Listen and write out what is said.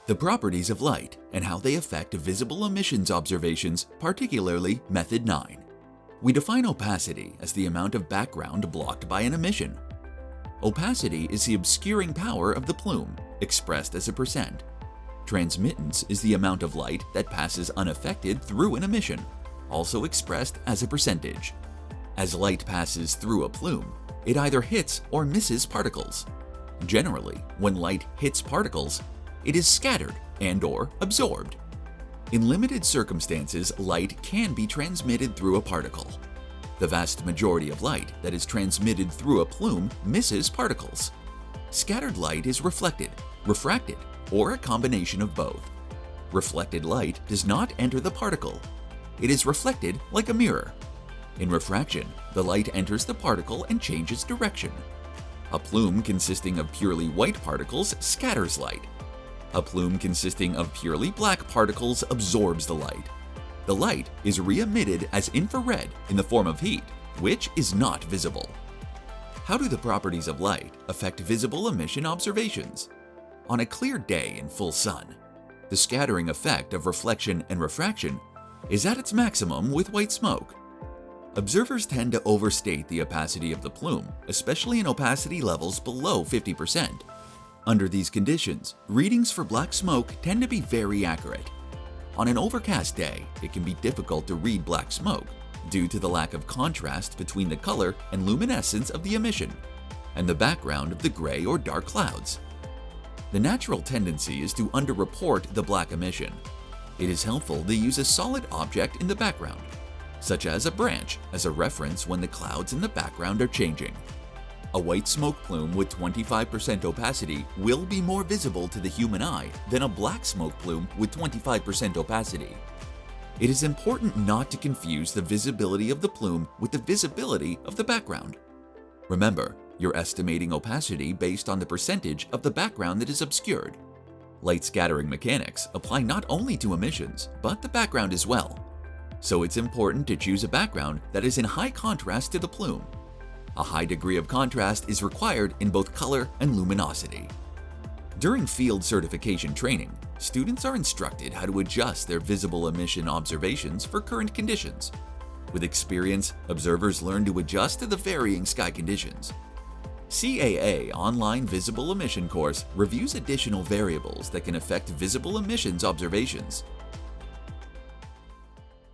The properties of light and how they affect visible emissions observations, particularly Method 9. We define opacity as the amount of background blocked by an emission. Opacity is the obscuring power of the plume, expressed as a percent. Transmittance is the amount of light that passes unaffected through an emission, also expressed as a percentage. As light passes through a plume, it either hits or misses particles. Generally, when light hits particles, it is scattered and/or absorbed. In limited circumstances, light can be transmitted through a particle. The vast majority of light that is transmitted through a plume misses particles. Scattered light is reflected, refracted, or a combination of both. Reflected light does not enter the particle. It is reflected like a mirror. In refraction, the light enters the particle and changes direction. A plume consisting of purely white particles scatters light. A plume consisting of purely black particles absorbs the light. The light is re-emitted as infrared in the form of heat, which is not visible. How do the properties of light affect visible emission observations? On a clear day in full sun, the scattering effect of reflection and refraction is at its maximum with white smoke. Observers tend to overstate the opacity of the plume, especially in opacity levels below 50%. Under these conditions, readings for black smoke tend to be very accurate. On an overcast day, it can be difficult to read black smoke due to the lack of contrast between the color and luminescence of the emission and the background of the gray or dark clouds. The natural tendency is to underreport the black emission. It is helpful to use a solid object in the background, such as a branch, as a reference when the clouds in the background are changing. A white smoke plume with 25% opacity will be more visible to the human eye than a black smoke plume with 25% opacity. It is important not to confuse the visibility of the plume with the visibility of the background. Remember, you're estimating opacity based on the percentage of the background that is obscured. Light scattering mechanics apply not only to emissions, but the background as well. So it's important to choose a background that is in high contrast to the plume. A high degree of contrast is required in both color and luminosity. During field certification training, students are instructed how to adjust their visible emission observations for current conditions. With experience, observers learn to adjust to the varying sky conditions. CAA Online Visible Emission course reviews additional variables that can affect visible emissions observations.